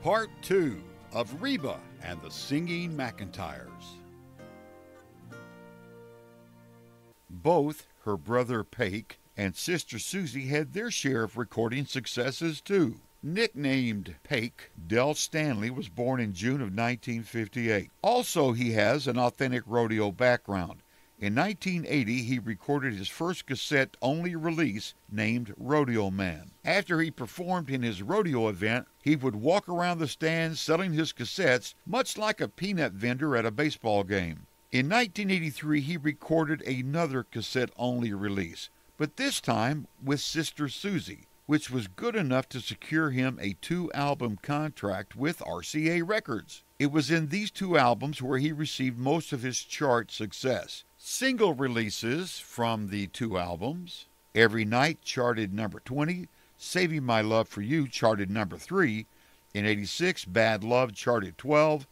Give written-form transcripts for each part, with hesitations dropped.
Part 2 of Reba and the Singing McEntires. Both her brother Pake and sister Susie had their share of recording successes too. Nicknamed Pake, Del Stanley was born in June of 1958. Also, he has an authentic rodeo background. In 1980, he recorded his first cassette-only release named Rodeo Man. After he performed in his rodeo event, he would walk around the stands selling his cassettes, much like a peanut vendor at a baseball game. In 1983, he recorded another cassette-only release, but this time with Sister Susie, which was good enough to secure him a 2-album contract with RCA Records. It was in these 2 albums where he received most of his chart success. Single releases from the 2 albums: Every Night charted number 20, Saving My Love for You charted number 3, in '86 Bad Love charted 12,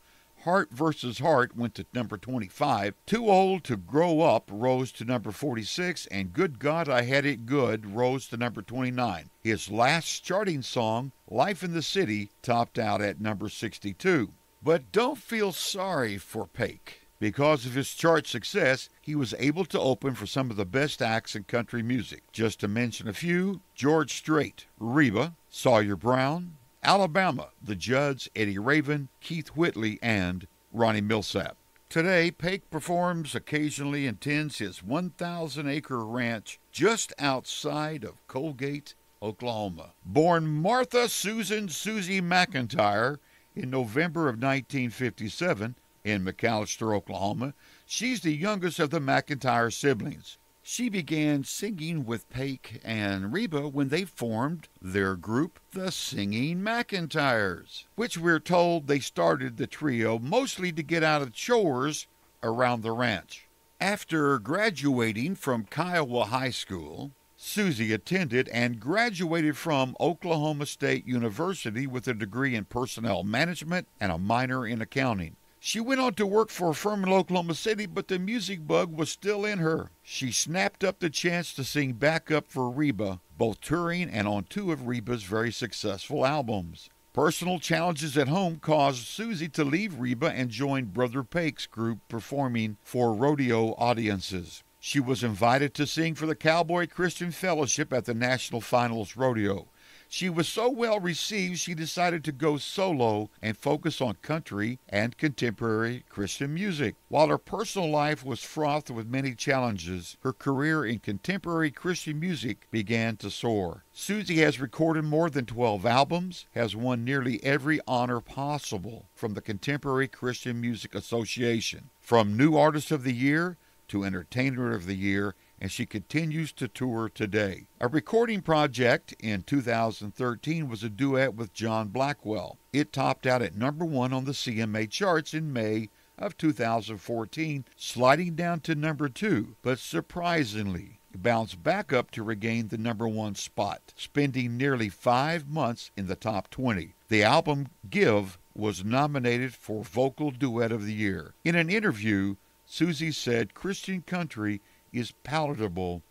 Heart vs. Heart went to number 25, Too Old to Grow Up rose to number 46, and Good God I Had It Good rose to number 29. His last charting song, Life in the City, topped out at number 62. But don't feel sorry for Pake. Because of his chart success, he was able to open for some of the best acts in country music. Just to mention a few: George Strait, Reba, Sawyer Brown, Alabama, the Judds, Eddie Raven, Keith Whitley, and Ronnie Millsap. Today, Pake performs occasionally and tends his 1,000-acre ranch just outside of Colgate, Oklahoma. Born Martha Susan Susie McEntire in November of 1957, in McAlester, Oklahoma, she's the youngest of the McEntire siblings. She began singing with Pake and Reba when they formed their group, the Singing McEntires, which we're told they started the trio mostly to get out of chores around the ranch. After graduating from Kiowa High School, Susie attended and graduated from Oklahoma State University with a degree in personnel management and a minor in accounting. She went on to work for a firm in Oklahoma City, but the music bug was still in her. She snapped up the chance to sing backup for Reba, both touring and on 2 of Reba's very successful albums. Personal challenges at home caused Susie to leave Reba and join Brother Pake's group performing for rodeo audiences. She was invited to sing for the Cowboy Christian Fellowship at the National Finals Rodeo. She was so well received, she decided to go solo and focus on country and contemporary Christian music. While her personal life was fraught with many challenges, her career in contemporary Christian music began to soar. Susie has recorded more than 12 albums, has won nearly every honor possible from the Contemporary Christian Music Association, from New Artist of the Year to Entertainer of the Year, and she continues to tour today. A recording project in 2013 was a duet with John Blackwell. It topped out at number 1 on the CMA charts in May of 2014, sliding down to number 2, but surprisingly bounced back up to regain the number 1 spot, spending nearly 5 months in the top 20. The album Give was nominated for Vocal Duet of the Year. In an interview, Susie said Christian country is palatable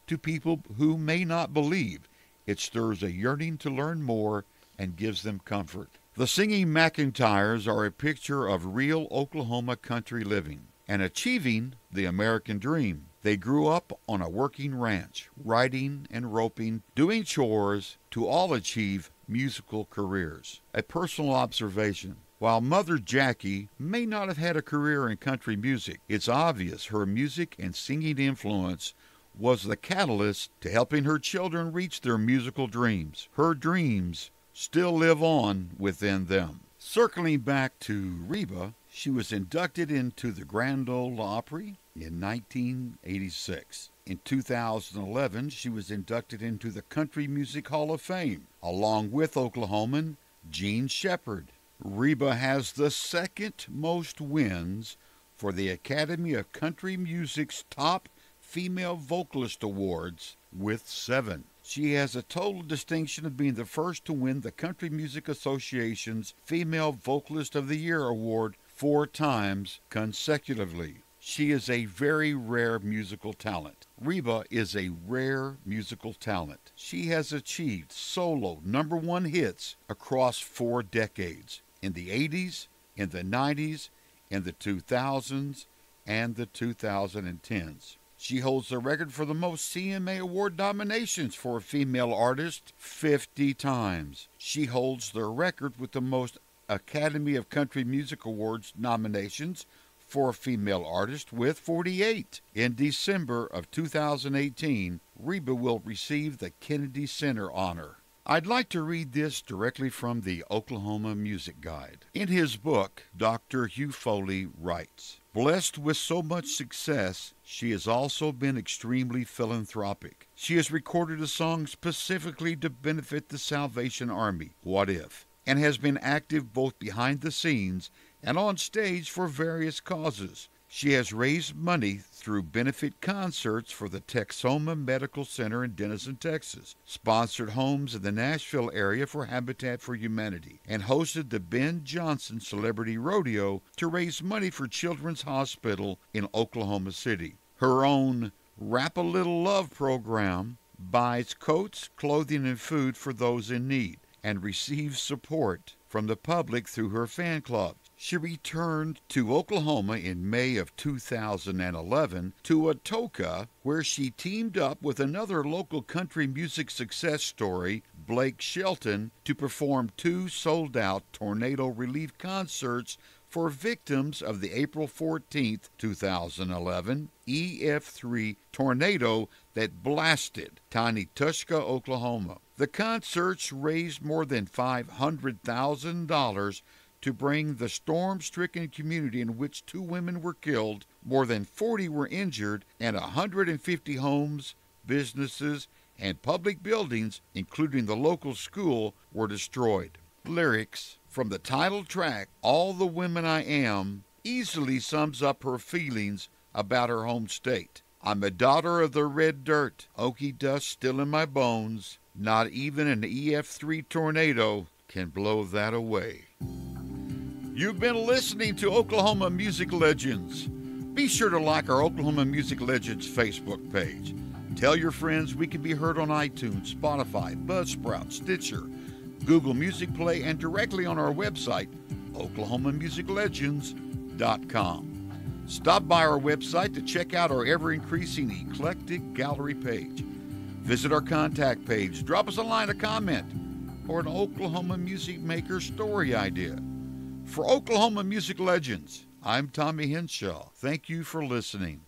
to people who may not believe. It stirs a yearning to learn more and gives them comfort. The Singing McEntires are a picture of real Oklahoma country living and achieving the American dream. They grew up on a working ranch, riding and roping, doing chores, to all achieve musical careers. A personal observation: while Mother Jackie may not have had a career in country music, it's obvious her music and singing influence was the catalyst to helping her children reach their musical dreams. Her dreams still live on within them. Circling back to Reba, she was inducted into the Grand Ole Opry in 1986. In 2011, she was inducted into the Country Music Hall of Fame, along with Oklahoman Gene Shepard. Reba has the second most wins for the Academy of Country Music's top female vocalist awards, with 7. She has a total distinction of being the first to win the Country Music Association's Female Vocalist of the Year award 4 times consecutively. She is a very rare musical talent. Reba is a rare musical talent. She has achieved solo #1 hits across 4 decades, in the 80s, in the 90s, in the 2000s, and the 2010s. She holds the record for the most CMA Award nominations for a female artist, 50 times. She holds the record with the most Academy of Country Music Awards nominations for a female artist, with 48. In December of 2018, Reba will receive the Kennedy Center honor. I'd like to read this directly from the Oklahoma Music Guide. In his book, Dr. Hugh Foley writes, "Blessed with so much success, she has also been extremely philanthropic. She has recorded a song specifically to benefit the Salvation Army, What If?, and has been active both behind the scenes and on stage for various causes. She has raised money through benefit concerts for the Texoma Medical Center in Denison, Texas, sponsored homes in the Nashville area for Habitat for Humanity, and hosted the Ben Johnson Celebrity Rodeo to raise money for Children's Hospital in Oklahoma City. Her own Rap a Little Love program buys coats, clothing, and food for those in need, and receives support from the public through her fan club. She returned to Oklahoma in May of 2011 to Atoka, where she teamed up with another local country music success story, Blake Shelton, to perform 2 sold-out tornado relief concerts for victims of the April 14, 2011 EF3 tornado that blasted tiny Tushka, Oklahoma. The concerts raised more than $500,000 to bring the storm-stricken community, in which 2 women were killed, more than 40 were injured, and 150 homes, businesses, and public buildings, including the local school, were destroyed. Lyrics from the title track, All the Women I Am, easily sums up her feelings about her home state. I'm a daughter of the red dirt, oaky dust still in my bones. Not even an EF3 tornado can blow that away. You've been listening to Oklahoma Music Legends. Be sure to like our Oklahoma Music Legends Facebook page. Tell your friends we can be heard on iTunes, Spotify, Buzzsprout, Stitcher, Google Music Play, and directly on our website, oklahomamusiclegends.com. Stop by our website to check out our ever-increasing eclectic gallery page. Visit our contact page, drop us a line of comment, or an Oklahoma music maker story idea. For Oklahoma Music Legends, I'm Tommy Henshaw. Thank you for listening.